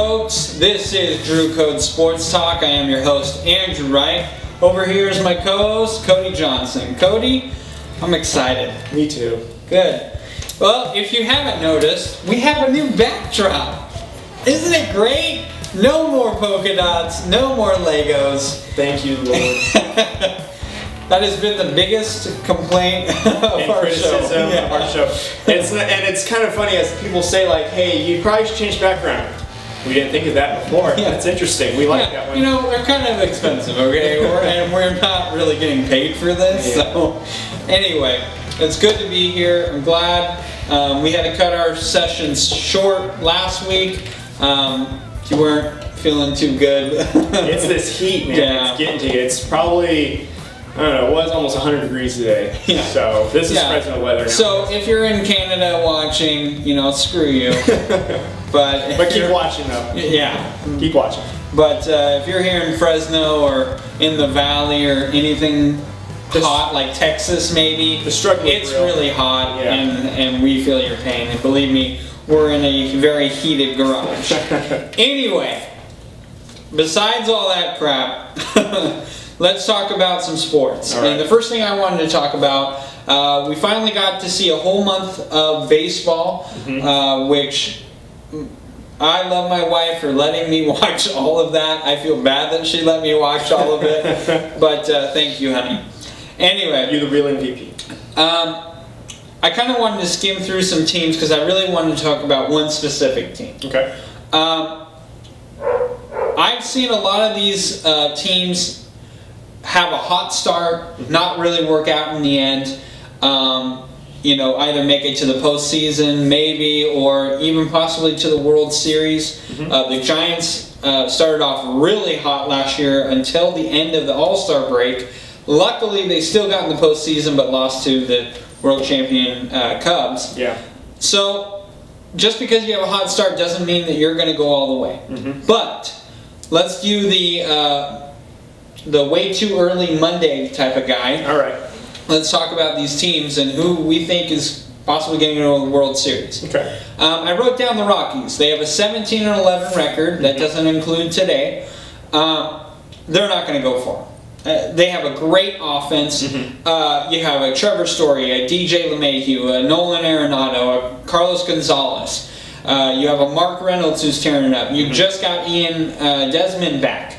folks. This is Drew Code Sports Talk. I am your host, Andrew Wright. Over here is my co-host, Cody Johnson. Cody, I'm excited. Me too. Good. Well, if you haven't noticed, we have a new backdrop. Isn't it great? No more polka dots, no more Legos. Thank you, Lord. That has been the biggest complaint of our criticism show. Of our show. It's kind of funny as people say, like, hey, you probably should change background. We didn't think of that before. Yeah. That's interesting. We like that one. You know, they're kind of expensive, okay? And we're not really getting paid for this. Yeah. So, anyway, it's good to be here. I'm glad. We had to cut our sessions short last week. You weren't feeling too good. It's this heat, man. Yeah. It's getting to you. It's probably, I don't know, it was almost 100 degrees today. Yeah. So this is Fresno weather now. So if you're in Canada watching, you know, screw you. But keep watching though. Yeah. Keep watching. But if you're here in Fresno or in the Valley or anything hot like Texas maybe, the struggle is it's real. really hot, Yeah. and we feel your pain. And believe me, we're in a very heated garage. Anyway, besides all that crap, let's talk about some sports. All right. And the first thing I wanted to talk about, we finally got to see a whole month of baseball, which I love my wife for letting me watch all of that. I feel bad that she let me watch all of it, but thank you, honey. Anyway. You're the real MVP. I kind of wanted to skim through some teams because I really wanted to talk about one specific team. Okay. I've seen a lot of these teams have a hot start, not really work out in the end. You know, either make it to the postseason, maybe, or even possibly to the World Series. The Giants started off really hot last year until the end of the All-Star break. Luckily, they still got in the postseason, but lost to the world champion Cubs. Yeah. So, just because you have a hot start doesn't mean that you're going to go all the way. But let's do the way too early Monday type of guy. All right. Let's talk about these teams and who we think is possibly getting into the World Series. Okay. I wrote down the Rockies. They have a 17-11 record. That doesn't include today. They're not going to go far. They have a great offense. You have a Trevor Story, a DJ LeMahieu, a Nolan Arenado, a Carlos Gonzalez. You have a Mark Reynolds who's tearing it up. You just got Ian Desmond back.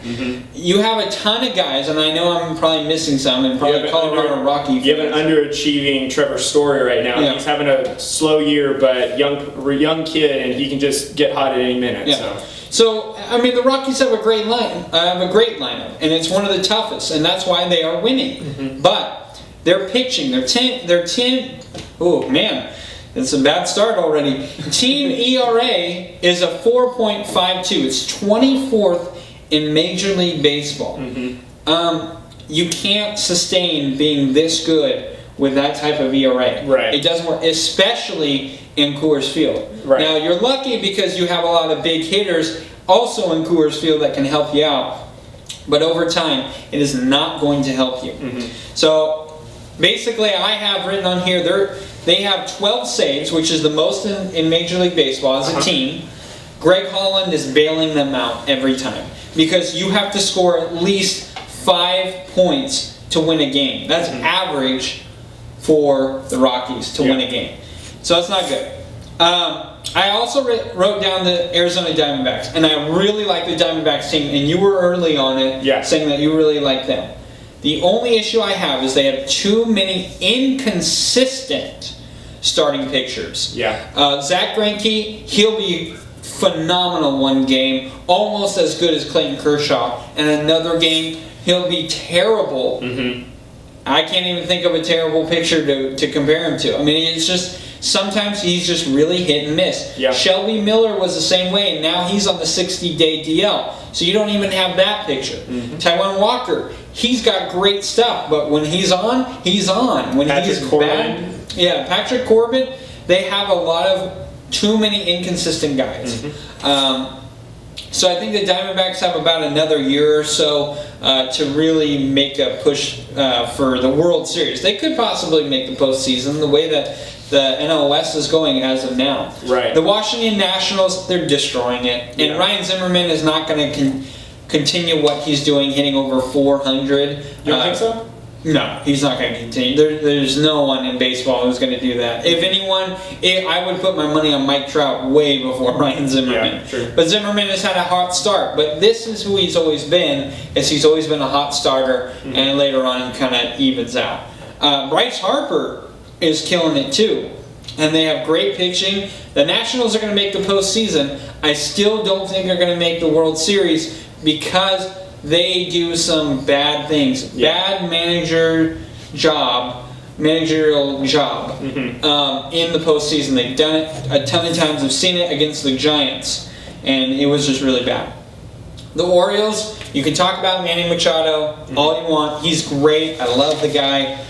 You have a ton of guys, and I know I'm probably missing some, and probably Colorado Rocky. You have an underachieving Trevor Story right now. Yeah. He's having a slow year, but young kid, and he can just get hot at any minute. Yeah. So, I mean, the Rockies have a great lineup, and it's one of the toughest, and that's why they are winning. But they're pitching. Their team. Oh man, it's a bad start already. Team ERA is a 4.52. It's 24th in Major League Baseball. You can't sustain being this good with that type of ERA. Right. It doesn't work, especially in Coors Field. Right. Now, you're lucky because you have a lot of big hitters also in Coors Field that can help you out. But over time, it is not going to help you. So, basically, I have written on here, they have 12 saves, which is the most in Major League Baseball as a team. Greg Holland is bailing them out every time because you have to score at least 5 points to win a game. That's average for the Rockies to win a game. So that's not good. I also wrote down the Arizona Diamondbacks, and I really like the Diamondbacks team, and you were early on it, saying that you really like them. The only issue I have is they have too many inconsistent starting pitchers. Zach Greinke, he'll be phenomenal one game, almost as good as Clayton Kershaw, and another game he'll be terrible. I can't even think of a terrible pitcher to compare him to. I mean, it's just sometimes he's just really hit and miss. Shelby Miller was the same way, and now he's on the 60-day DL. So you don't even have that picture. Taijuan Walker, he's got great stuff, but when he's on, he's on. When he's bad, Patrick Corbin, they have a lot of too many inconsistent guys. So I think the Diamondbacks have about another year or so to really make a push for the World Series. They could possibly make the postseason the way that the NL West is going as of now. Right. The Washington Nationals, they're destroying it. And Ryan Zimmerman is not going to continue what he's doing, hitting over 400. You don't think so? No, he's not going to continue. There's no one in baseball who's going to do that. If anyone, I would put my money on Mike Trout way before Ryan Zimmerman. Yeah, true. But Zimmerman has had a hot start. But this is who he's always been, is he's always been a hot starter, and later on he kind of evens out. Bryce Harper is killing it too. And they have great pitching. The Nationals are going to make the postseason. I still don't think they're going to make the World Series because they do some bad things. Bad managerial job in the postseason. They've done it a ton of times. I've seen it against the Giants, and it was just really bad. The Orioles, you can talk about Manny Machado all you want. He's great. I love the guy.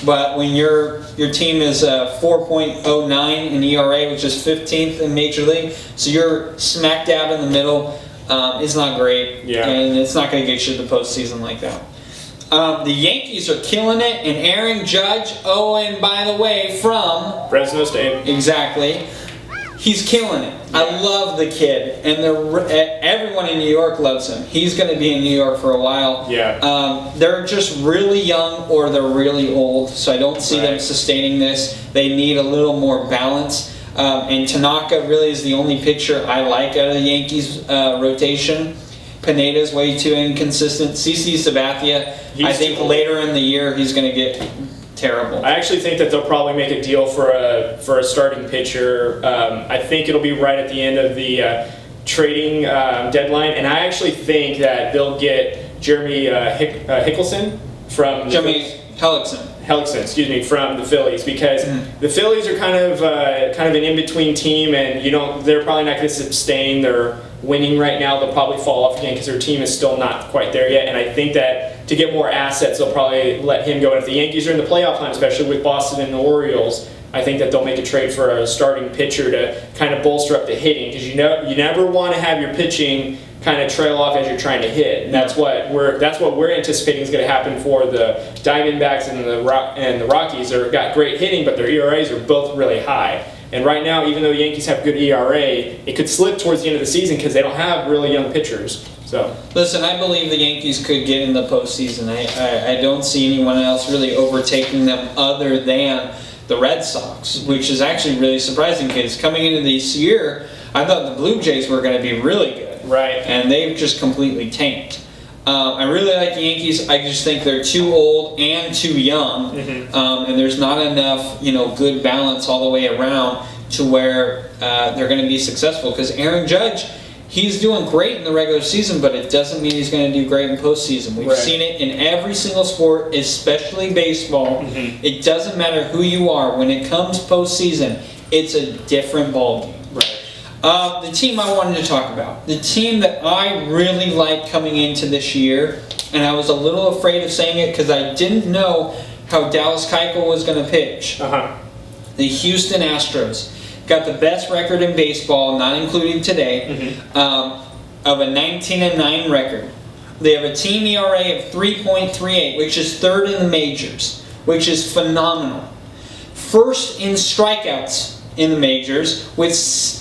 But when your team is 4.09 in ERA, which is 15th in Major League, so you're smack dab in the middle, it's not great, and it's not going to get you to the postseason like that. The Yankees are killing it, and Aaron Judge, and by the way, from Fresno State. Exactly. He's killing it. I love the kid, and everyone in New York loves him. He's going to be in New York for a while. Yeah. They're just really young or they're really old, so I don't see them sustaining this. They need a little more balance. And Tanaka really is the only pitcher I like out of the Yankees rotation. Pineda's way too inconsistent. CC Sabathia, I think later in the year he's going to get terrible. I actually think that they'll probably make a deal for a starting pitcher. I think it'll be right at the end of the trading deadline, and I actually think that they'll get Jeremy Hickelson from Hellickson, excuse me, from the Phillies, because the Phillies are kind of an in-between team, and they're probably not going to sustain their winning right now. They'll probably fall off again because their team is still not quite there yet, and I think that to get more assets, they'll probably let him go. And if the Yankees are in the playoff time, especially with Boston and the Orioles, I think that they'll make a trade for a starting pitcher to kind of bolster up the hitting, because you never want to have your pitching kind of trail off as you're trying to hit. And that's what we're anticipating is going to happen for the Diamondbacks and the Rockies. They've got great hitting, but their ERAs are both really high. And right now, even though the Yankees have good ERA, it could slip towards the end of the season because they don't have really young pitchers. So listen, I believe the Yankees could get in the postseason. I don't see anyone else really overtaking them other than the Red Sox, which is actually really surprising because coming into this year, I thought the Blue Jays were going to be really good. Right. And they've just completely tanked. I really like the Yankees. I just think they're too old and too young, and there's not enough, good balance all the way around to where they're going to be successful. Because Aaron Judge, he's doing great in the regular season, but it doesn't mean he's going to do great in postseason. We've seen it in every single sport, especially baseball. It doesn't matter who you are. When it comes postseason, it's a different ballgame. Right. The team I wanted to talk about, the team that I really liked coming into this year, and I was a little afraid of saying it because I didn't know how Dallas Keuchel was going to pitch. The Houston Astros got the best record in baseball, not including today, of a 19-9 record. They have a team ERA of 3.38, which is third in the majors, which is phenomenal. First in strikeouts in the majors with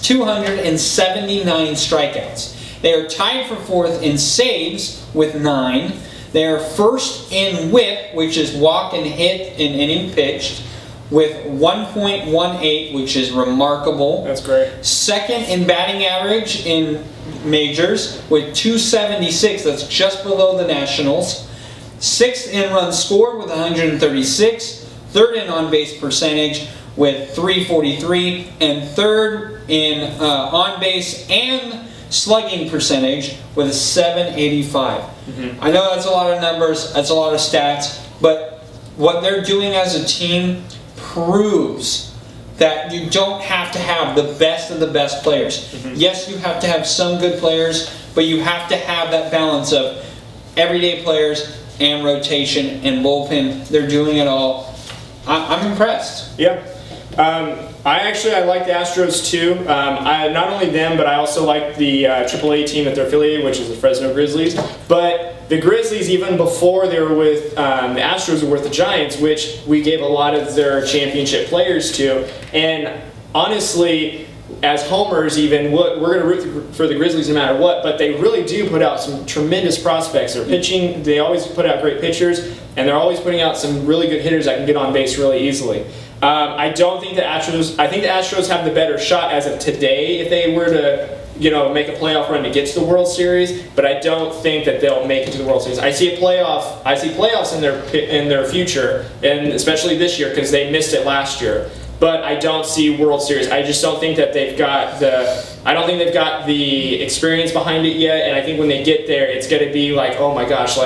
279 strikeouts. They are tied for fourth in saves with 9. They are first in WHIP, which is walk and hit in inning pitched, with 1.18, which is remarkable. That's great. Second in batting average in majors with 276. That's just below the Nationals. Sixth in runs scored with 136. Third in on-base percentage with 343, and third in on-base and slugging percentage with a 785. I know that's a lot of numbers, that's a lot of stats, but what they're doing as a team proves that you don't have to have the best of the best players. Yes, you have to have some good players, but you have to have that balance of everyday players and rotation and bullpen. They're doing it all. I'm impressed. Yeah. I like the Astros too. Not only them, but I also like the AAA team that they're affiliated, which is the Fresno Grizzlies. But the Grizzlies, even before they were with the Astros, were with the Giants, which we gave a lot of their championship players to. And honestly, as homers, even we're going to root for the Grizzlies no matter what. But they really do put out some tremendous prospects. Their pitching, they always put out great pitchers, and they're always putting out some really good hitters that can get on base really easily. I don't think the Astros. I think the Astros have the better shot as of today if they were to, make a playoff run to get to the World Series. But I don't think that they'll make it to the World Series. I see playoffs in their future, and especially this year because they missed it last year. But I don't see World Series. I just don't think that they've got the experience behind it yet. And I think when they get there, it's going to be like, oh my gosh,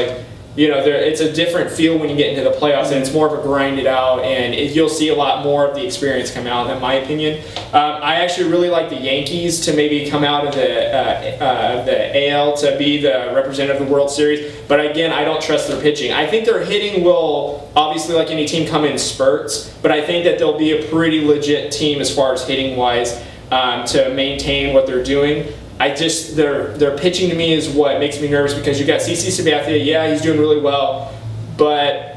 it's a different feel when you get into the playoffs, and it's more of a grind it out, and you'll see a lot more of the experience come out, in my opinion. I actually really like the Yankees to maybe come out of the AL to be the representative of the World Series, but again, I don't trust their pitching. I think their hitting will, obviously like any team, come in spurts, but I think that they'll be a pretty legit team as far as hitting-wise to maintain what they're doing. Their pitching to me is what makes me nervous because you got CC Sabathia, yeah, he's doing really well, but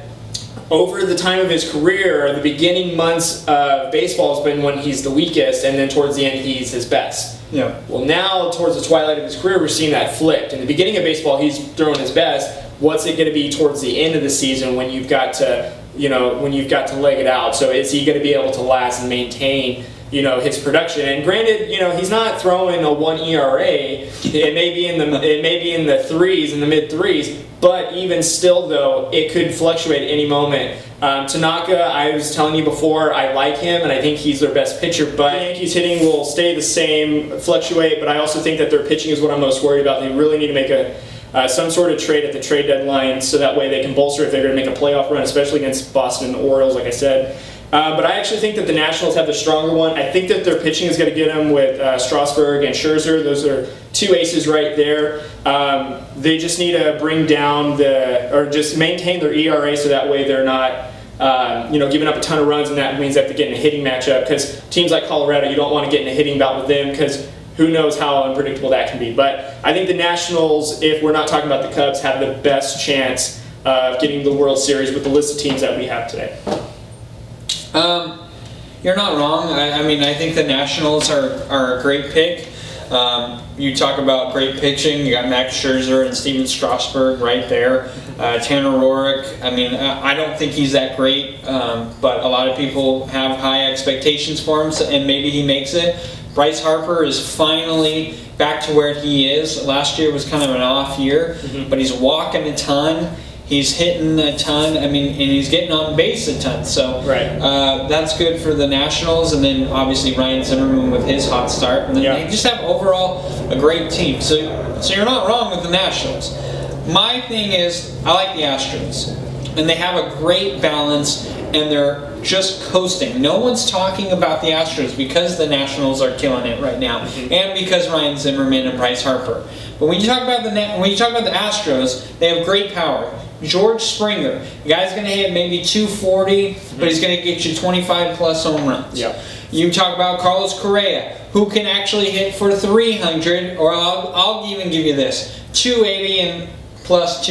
over the time of his career, the beginning months of baseball has been when he's the weakest, and then towards the end he's his best. Yeah. Well, now towards the twilight of his career, we're seeing that flipped. In the beginning of baseball, he's throwing his best. What's it going to be towards the end of the season when you've got to, leg it out? So is he going to be able to last and maintain his production? And granted, he's not throwing a 1 ERA. It may be in the threes, in the mid threes, but even still, though, it could fluctuate at any moment. Tanaka, I was telling you before, I like him, and I think he's their best pitcher, but the Yankees hitting will stay the same, fluctuate, but I also think that their pitching is what I'm most worried about. They really need to make some sort of trade at the trade deadline so that way they can bolster if they're going to make a playoff run, especially against Boston Orioles, like I said. But I actually think that the Nationals have the stronger one. I think that their pitching is going to get them with Strasburg and Scherzer. Those are two aces right there. They just need to bring down just maintain their ERA so that way they're not, giving up a ton of runs, and that means they have to get in a hitting matchup because teams like Colorado, you don't want to get in a hitting bout with them because who knows how unpredictable that can be. But I think the Nationals, if we're not talking about the Cubs, have the best chance of getting the World Series with the list of teams that we have today. You're not wrong. I think the Nationals are a great pick. You talk about great pitching. You got Max Scherzer and Steven Strasburg right there. Tanner Roark. I don't think he's that great, but a lot of people have high expectations for him, and maybe he makes it. Bryce Harper is finally back to where he is. Last year was kind of an off year, but he's walking a ton. He's hitting a ton, and he's getting on base a ton. So that's good for the Nationals, and then obviously Ryan Zimmerman with his hot start. And then they just have overall a great team. So you're not wrong with the Nationals. My thing is, I like the Astros, and they have a great balance, and they're just coasting. No one's talking about the Astros because the Nationals are killing it right now, and because Ryan Zimmerman and Bryce Harper. But when you talk about the Astros, they have great power. George Springer, the guy's going to hit maybe 240, but he's going to get you 25 plus home runs. Yeah. You talk about Carlos Correa, who can actually hit for 300, or I'll even give you this, 280 and plus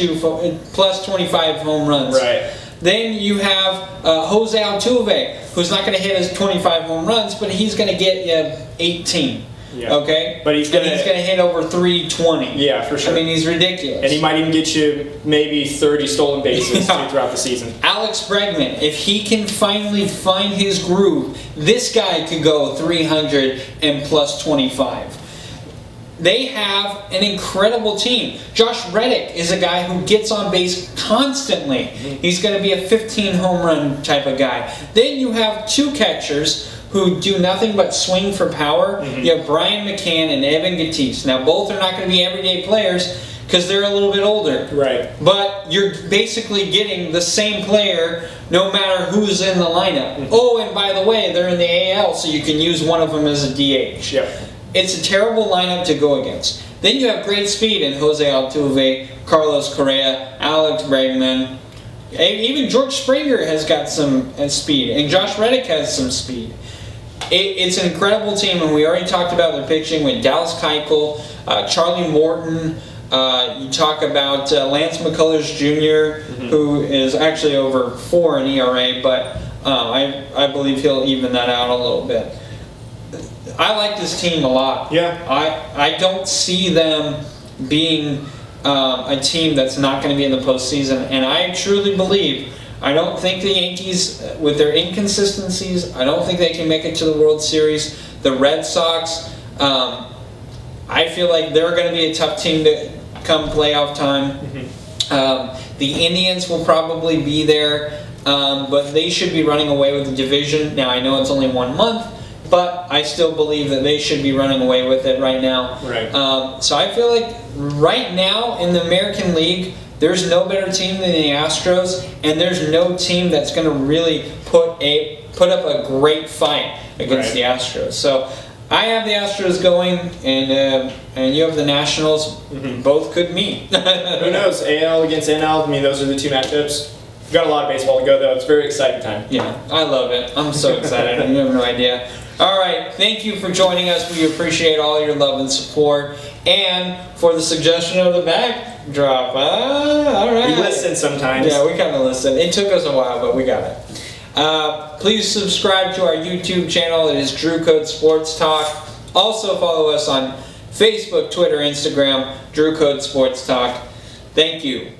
25 home runs. Right. Then you have Jose Altuve, who's not going to hit his 25 home runs, but he's going to get you 18. Yeah. Okay? But he's going to hit over 320. Yeah, for sure. He's ridiculous. And he might even get you maybe 30 stolen bases throughout the season. Alex Bregman, if he can finally find his groove, this guy could go 300 and plus 25. They have an incredible team. Josh Reddick is a guy who gets on base constantly. He's going to be a 15 home run type of guy. Then you have two catchers who do nothing but swing for power. You have Brian McCann and Evan Gattis. Now, both are not going to be everyday players because they're a little bit older. Right. But you're basically getting the same player no matter who's in the lineup. Oh, and by the way, they're in the AL, so you can use one of them as a DH. Yep. It's a terrible lineup to go against. Then you have great speed in Jose Altuve, Carlos Correa, Alex Bregman. Even George Springer has got some speed, and Josh Reddick has some speed. It's an incredible team, and we already talked about their pitching with Dallas Keuchel, Charlie Morton. You talk about Lance McCullers Jr., who is actually over 4 in ERA, but I believe he'll even that out a little bit. I like this team a lot. Yeah. I don't see them being a team that's not going to be in the postseason, and I truly believe, I don't think the Yankees, with their inconsistencies, I don't think they can make it to the World Series. The Red Sox, I feel like they're going to be a tough team to come playoff time. The Indians will probably be there, but they should be running away with the division. Now, I know it's only 1 month, but I still believe that they should be running away with it right now. Right. So I feel like right now in the American League, there's no better team than the Astros, and there's no team that's going to really put up a great fight against the Astros. So I have the Astros going, and you have the Nationals. Both could meet. Who knows? AL against NL. I mean, those are the 2 matchups. We've got a lot of baseball to go, though. It's a very exciting time. Yeah, I love it. I'm so excited. You have no idea. All right, thank you for joining us. We appreciate all your love and support. And for the suggestion of the backdrop, all right. We listen sometimes. Yeah, we kind of listen. It took us a while, but we got it. Please subscribe to our YouTube channel. It is Drew Code Sports Talk. Also follow us on Facebook, Twitter, Instagram, Drew Code Sports Talk. Thank you.